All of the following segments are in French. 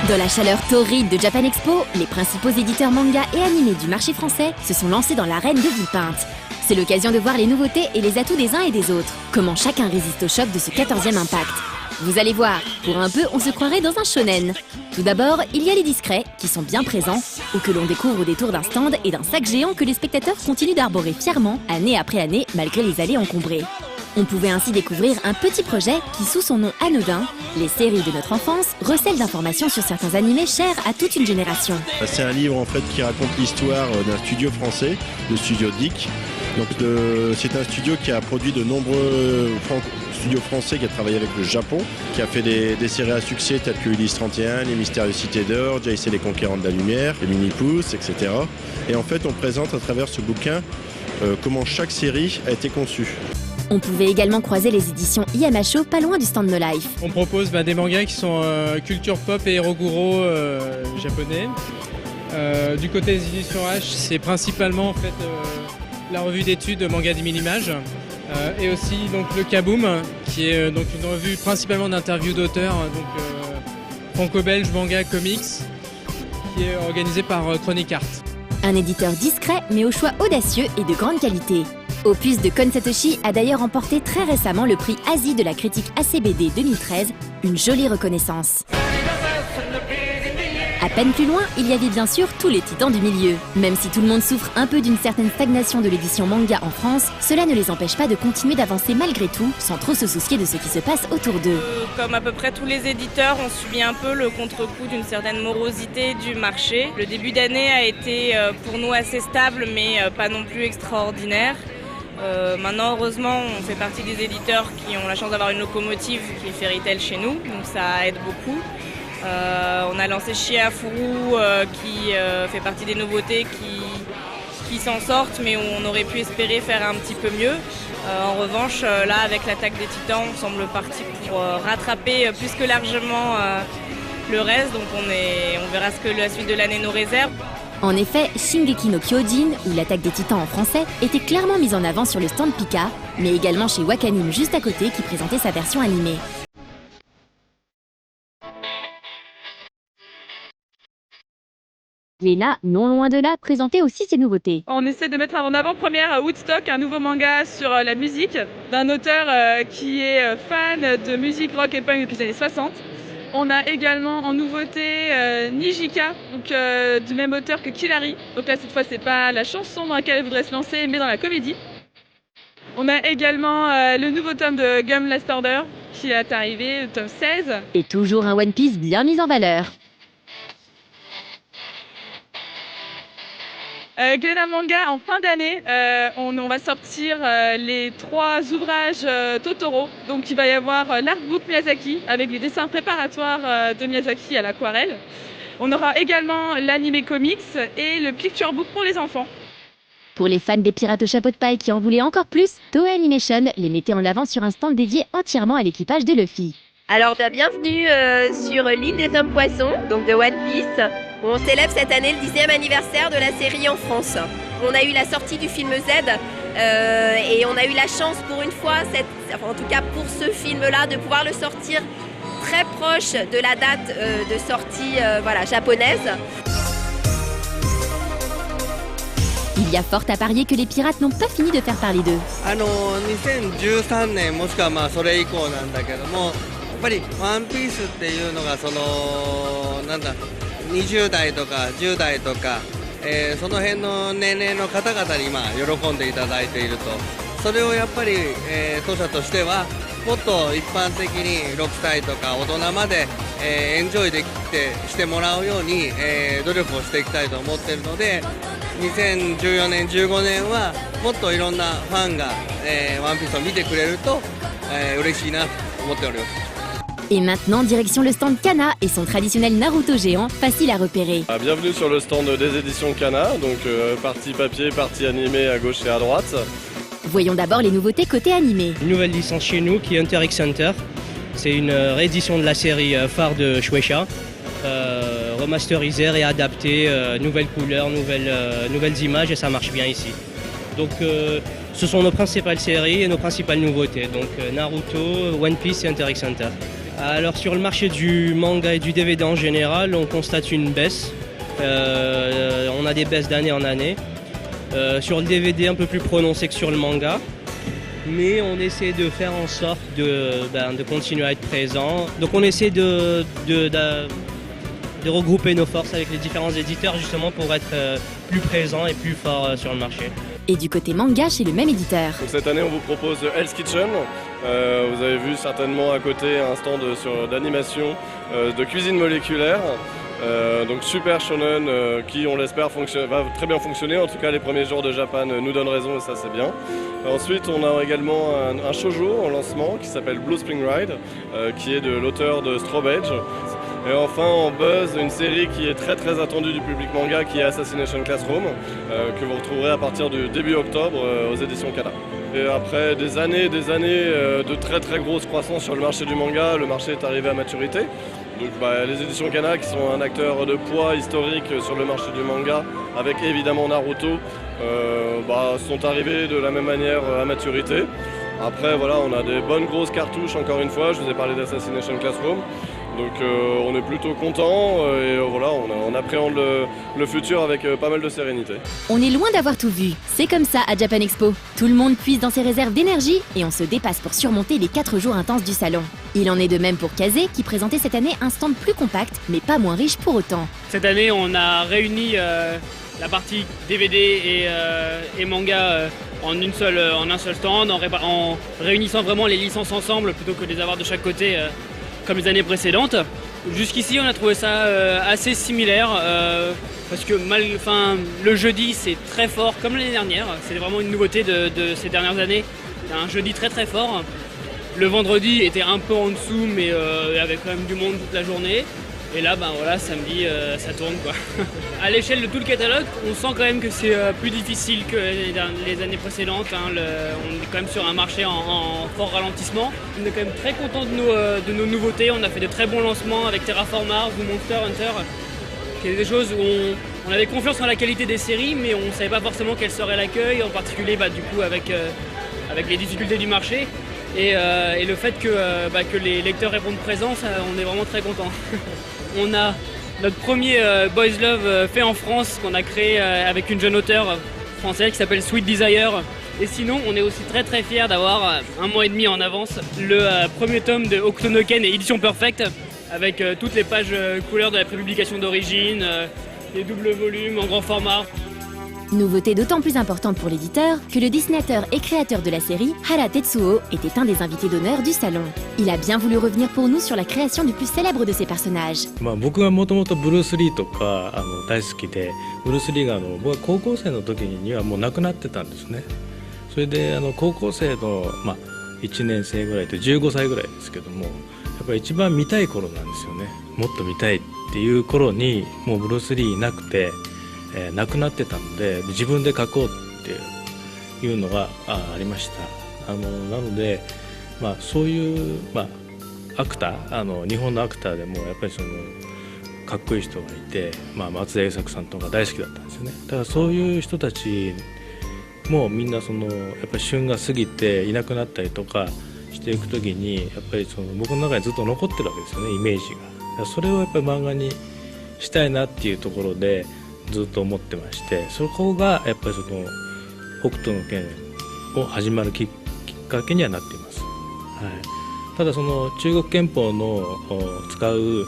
Dans la chaleur torride de Japan Expo, les principaux éditeurs manga et animés du marché français se sont lancés dans l'arène de Villepinte. C'est l'occasion de voir les nouveautés et les atouts des uns et des autres. Comment chacun résiste au choc de ce 14e impact. Vous allez voir, pour un peu, on se croirait dans un shonen. Tout d'abord, il y a les discrets, qui sont bien présents, ou que l'on découvre au détour d'un stand et d'un sac géant que les spectateurs continuent d'arborer fièrement, année après année, malgré les allées encombrées. On pouvait ainsi découvrir un petit projet qui, sous son nom anodin, les séries de notre enfance, recèle d'informations sur certains animés chers à toute une génération. C'est un livre en fait qui raconte l'histoire d'un studio français, le studio DIC. Donc c'est un studio qui a produit de nombreux studios français, qui a travaillé avec le Japon, qui a fait des séries à succès telles que Ulysse 31, Les Mystérieuses Cités d'Or, Jace et les Conquérants de la Lumière, Les Mini-Pouces, etc. Et en fait on présente à travers ce bouquin comment chaque série a été conçue. On pouvait également croiser les éditions IMHO pas loin du stand No Life. On propose des mangas qui sont culture pop et Hiroguro japonais. Du côté des éditions H, c'est principalement en fait la revue d'études Manga 10 000 images et aussi donc le Kaboom qui est donc une revue principalement d'interviews d'auteurs franco-belge manga comics qui est organisée par Chronic Art. Un éditeur discret mais au choix audacieux et de grande qualité. Opus de Kon Satoshi a d'ailleurs remporté très récemment le prix Asie de la critique ACBD 2013, une jolie reconnaissance. À peine plus loin, il y avait bien sûr tous les titans du milieu. Même si tout le monde souffre un peu d'une certaine stagnation de l'édition manga en France, cela ne les empêche pas de continuer d'avancer malgré tout, sans trop se soucier de ce qui se passe autour d'eux. Comme à peu près tous les éditeurs, on subit un peu le contre-coup d'une certaine morosité du marché. Le début d'année a été pour nous assez stable, mais pas non plus extraordinaire. Maintenant, heureusement, on fait partie des éditeurs qui ont la chance d'avoir une locomotive qui est Fairy Tail chez nous, donc ça aide beaucoup. On a lancé Chiafuru qui fait partie des nouveautés qui s'en sortent, mais on aurait pu espérer faire un petit peu mieux. En revanche, là, avec l'attaque des Titans, on semble parti pour rattraper plus que largement le reste, donc on verra ce que la suite de l'année nous réserve. En effet, Shingeki no Kyojin, ou l'attaque des titans en français, était clairement mise en avant sur le stand Pika, mais également chez Wakanim juste à côté qui présentait sa version animée. Léna, non loin de là, présentait aussi ses nouveautés. On essaie de mettre en avant-première Woodstock, un nouveau manga sur la musique, d'un auteur qui est fan de musique rock et punk depuis les années 60. On a également en nouveauté Nijika, donc du même auteur que Killary. Donc là, cette fois, c'est pas la chanson dans laquelle elle voudrait se lancer, mais dans la comédie. On a également le nouveau tome de Gum Last Order qui est arrivé, le tome 16. Et toujours un One Piece bien mis en valeur. Glénat Manga, en fin d'année, on va sortir les 3 ouvrages Totoro. Donc il va y avoir l'artbook Miyazaki avec les dessins préparatoires de Miyazaki à l'aquarelle. On aura également l'anime comics et le picture book pour les enfants. Pour les fans des pirates au chapeau de paille qui en voulaient encore plus, Toei Animation les mettait en avant sur un stand dédié entièrement à l'équipage de Luffy. Alors bienvenue sur l'île des hommes poissons, donc de One Piece, où on célèbre cette année le 10e anniversaire de la série en France. On a eu la sortie du film Z et on a eu la chance pour une fois, en tout cas pour ce film-là, de pouvoir le sortir très proche de la date de sortie japonaise. Il y a fort à parier que les pirates n'ont pas fini de faire parler d'eux. 2013年もしくはそれ以降なんだけども、やっぱりワンピースっていうのが20代とか10代とか、その辺の年齢の方々に喜んでいただいていると、それをやっぱり、当社としてはもっと一般的に6歳とか大人まで、エンジョイしてもらうように、努力をしていきたいと思っているので、2014年15年はもっといろんなファンが、ワンピースを見てくれると、嬉しいなと思っております。Et maintenant, direction le stand Kana et son traditionnel Naruto géant, facile à repérer. Bienvenue sur le stand des éditions Kana, donc partie papier, partie animée à gauche et à droite. Voyons d'abord les nouveautés côté animé. Une nouvelle licence chez nous qui est Hunter x Hunter. C'est une réédition de la série phare de Shueisha, remasterisée, réadaptée, nouvelles couleurs, nouvelles images et ça marche bien ici. Donc ce sont nos principales séries et nos principales nouveautés, donc Naruto, One Piece et Hunter x Hunter. Alors sur le marché du manga et du DVD en général, on constate une baisse. On a des baisses d'année en année. Sur le DVD un peu plus prononcé que sur le manga. Mais on essaie de faire en sorte de continuer à être présent. Donc on essaie de regrouper nos forces avec les différents éditeurs justement pour être plus présent et plus fort sur le marché. Et du côté manga chez le même éditeur. Donc cette année on vous propose Hell's Kitchen. Vous avez vu certainement à côté un stand d'animation de cuisine moléculaire. Donc super shonen qui on l'espère va très bien fonctionner. En tout cas les premiers jours de Japan nous donnent raison et ça c'est bien. Ensuite on a également un shoujo en lancement qui s'appelle Blue Spring Ride qui est de l'auteur de Straw Edge. Et enfin en buzz une série qui est très attendue du public manga qui est Assassination Classroom que vous retrouverez à partir du début octobre aux éditions Kana. Et après des années de très grosse croissance sur le marché du manga, le marché est arrivé à maturité. Donc les éditions Kana qui sont un acteur de poids historique sur le marché du manga avec évidemment Naruto sont arrivés de la même manière à maturité. Après voilà on a des bonnes grosses cartouches encore une fois, je vous ai parlé d'Assassination Classroom. Donc on est plutôt content et voilà, on appréhende le futur avec pas mal de sérénité. On est loin d'avoir tout vu, c'est comme ça à Japan Expo. Tout le monde puise dans ses réserves d'énergie et on se dépasse pour surmonter les 4 jours intenses du salon. Il en est de même pour Kazé qui présentait cette année un stand plus compact mais pas moins riche pour autant. Cette année on a réuni la partie DVD et manga en un seul stand en réunissant vraiment les licences ensemble plutôt que de les avoir de chaque côté. Comme les années précédentes. Jusqu'ici on a trouvé ça assez similaire parce que le jeudi c'est très fort comme l'année dernière, c'est vraiment une nouveauté de ces dernières années, un jeudi très fort. Le vendredi était un peu en dessous mais il y avait quand même du monde toute la journée et là samedi ça tourne quoi. À l'échelle de tout le catalogue on sent quand même que c'est plus difficile que les années précédentes, on est quand même sur un marché en fort ralentissement. On est quand même très content de nos nouveautés, on a fait de très bons lancements avec Terraform Mars ou Monster Hunter, qui est des choses où on avait confiance en la qualité des séries mais on ne savait pas forcément quel serait l'accueil, en particulier du coup avec les difficultés du marché. Et le fait que les lecteurs répondent présents, on est vraiment très contents. On a notre premier Boys Love fait en France qu'on a créé avec une jeune auteure française qui s'appelle Sweet Desire. Et sinon, on est aussi très fiers d'avoir un mois et demi en avance le premier tome de Hokuto no Ken et édition Perfect avec toutes les pages couleurs de la prépublication d'origine, les doubles volumes en grand format. Nouveauté d'autant plus importante pour l'éditeur que le dessinateur et créateur de la série, Hara Tetsuo, était un des invités d'honneur du salon. Il a bien voulu revenir pour nous sur la création du plus célèbre de ses personnages. 僕がもともとブルース・リーとか大好きで、ブルース・リーが僕は高校生の時にはもう亡くなってたんですね。それで高校生の1年生ぐらいと15歳ぐらいですけども、やっぱり一番見たい頃なんですよね。もっと見たいっていう頃にもうブルース・リーいなくて。亡くなってたので自分で書こうっていうのがありました。なので、そういう、アクター日本のアクターでもやっぱりかっこいい人がいて、松田優作さんとか大好きだったんですよね。だからそういう人たちもみんなやっぱり旬が過ぎていなくなったりとかしていく時にやっぱり僕の中にずっと残ってるわけですよね、イメージが。それをやっぱり漫画にしたいなっていうところでずっと思ってまして、そこがやっぱり北斗の拳を始まるきっかけにはなっています。ただ中国拳法の使う、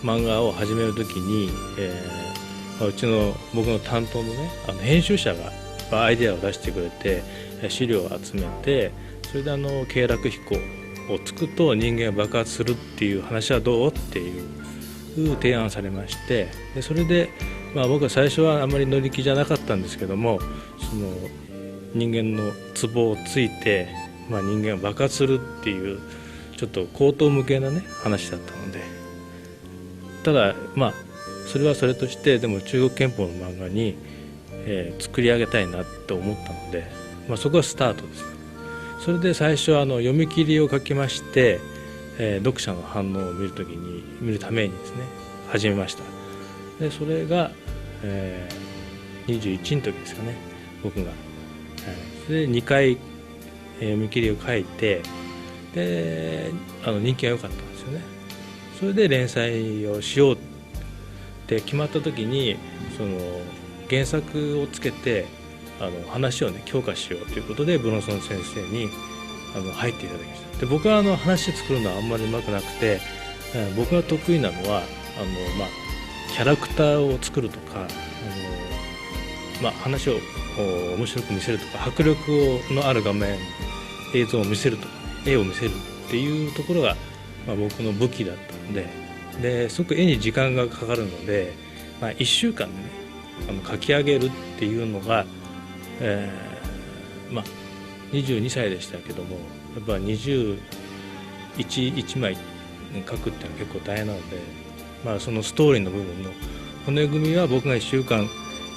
漫画を始めるときに、うちの僕の担当のね編集者がアイデアを出してくれて資料を集めて、それで経絡飛行をつくと人間が爆発するっていう話はどうっていう提案されまして、でそれで僕は最初はあまり乗り気じゃなかったんですけども、人間のツボをついて、人間が爆発するっていうちょっと高等無形なね話だったので、ただそれはそれとしてでも中国拳法の漫画に、作り上げたいなと思ったので、そこがスタートです。それで最初は読み切りを書きまして、読者の反応を見るためにですね始めました。でそれが、21の時ですかね、僕が。それで2回、読み切りを書いて、で人気が良かったんですよね。それで連載をしようって決まった時にその原作をつけて話をね強化しようということでブロンソン先生に入っていただきました。で僕は話作るのはあんまりうまくなくて、僕が得意なのはキャラクターを作るとか話を面白く見せるとか迫力のある画面映像を見せるとか絵を見せるっていうところが、僕の武器だったのですごく絵に時間がかかるので、1週間でね描き上げるっていうのが、22歳でしたけどもやっぱ21枚描くっていうのは結構大変なので、そのストーリーの部分の骨組みは僕が1週間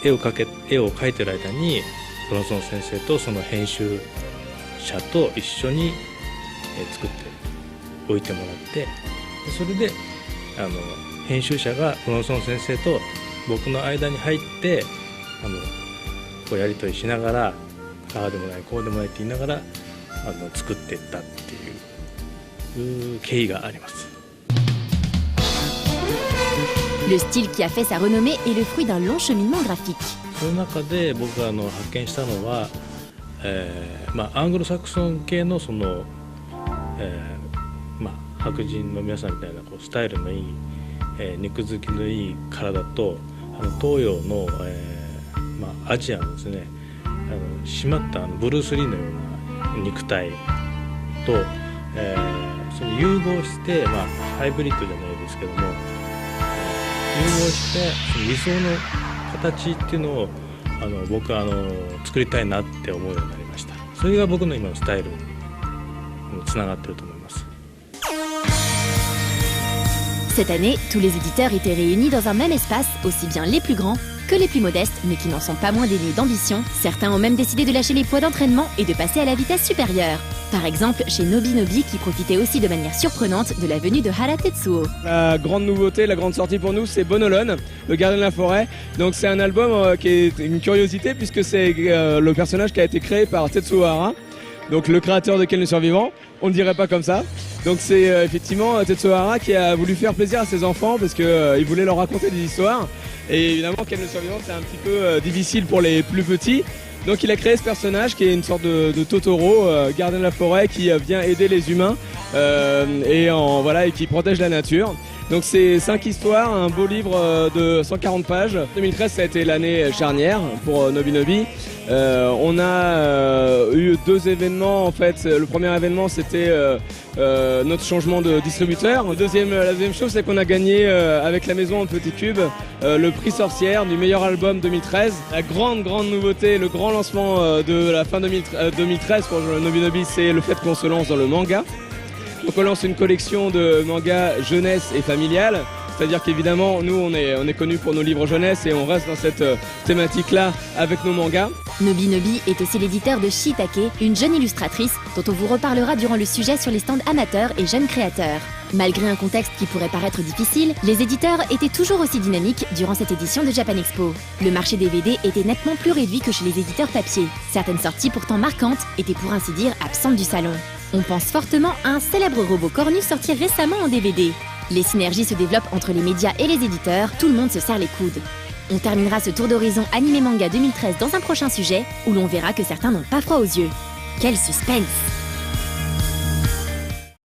絵を描いてる間にブロンソン先生とその編集者と一緒に作っておいてもらって、それで編集者がブロンソン先生と僕の間に入ってこうやり取りしながらああでもないこうでもないって言いながら作っていったっていう経緯があります。Le style qui a fait sa renommée est le fruit d'un long cheminement graphique. その中で僕が発見したのは、アングロサクソン系のその、白人の皆さんみたいなスタイルのいい、肉付きのいい体と東洋の、アジアのですね締まったブルース・リーのような肉体と、それ融合して、ハイブリッドじゃないですけども融合してその理想の形っていうのを僕は作りたいなって思うようになりました。それが僕の今のスタイルにつながってると思います。Cette année, tous les éditeurs étaient réunis dans un même espace, aussi bien les plus grands que les plus modestes, mais qui n'en sont pas moins dénués d'ambition. Certains ont même décidé de lâcher les poids d'entraînement et de passer à la vitesse supérieure. Par exemple, chez Nobinobi, qui profitait aussi de manière surprenante de la venue de Hara Tetsuo. La grande nouveauté, la grande sortie pour nous, c'est Bonolon, le gardien de la forêt. Donc c'est un album qui est une curiosité puisque c'est le personnage qui a été créé par Tetsuo Hara, donc le créateur de Ken le Survivant. On ne dirait pas comme ça. Donc c'est effectivement Tetsuo Hara qui a voulu faire plaisir à ses enfants parce qu'il voulait leur raconter des histoires. Et évidemment, Ken le Survivant, c'est un petit peu difficile pour les plus petits. Donc il a créé ce personnage qui est une sorte de Totoro, gardien de la forêt, qui vient aider les humains et qui protège la nature. Donc c'est 5 histoires, un beau livre de 140 pages. 2013, ça a été l'année charnière pour Nobinobi. On a eu 2 événements en fait. Le premier événement, c'était notre changement de distributeur. La deuxième chose, c'est qu'on a gagné avec la maison en petit cube le prix Sorcière du meilleur album 2013. La grande nouveauté, le grand lancement de la fin 2013 pour Nobinobi, c'est le fait qu'on se lance dans le manga. Donc on lance une collection de mangas jeunesse et familiale, c'est-à-dire qu'évidemment nous on est connus pour nos livres jeunesse et on reste dans cette thématique-là avec nos mangas. Nobinobi est aussi l'éditeur de Shiitake, une jeune illustratrice dont on vous reparlera durant le sujet sur les stands amateurs et jeunes créateurs. Malgré un contexte qui pourrait paraître difficile, les éditeurs étaient toujours aussi dynamiques durant cette édition de Japan Expo. Le marché DVD était nettement plus réduit que chez les éditeurs papier. Certaines sorties pourtant marquantes étaient pour ainsi dire absentes du salon. On pense fortement à un célèbre robot cornu sorti récemment en DVD. Les synergies se développent entre les médias et les éditeurs, tout le monde se serre les coudes. On terminera ce tour d'horizon animé manga 2013 dans un prochain sujet où l'on verra que certains n'ont pas froid aux yeux. Quel suspense!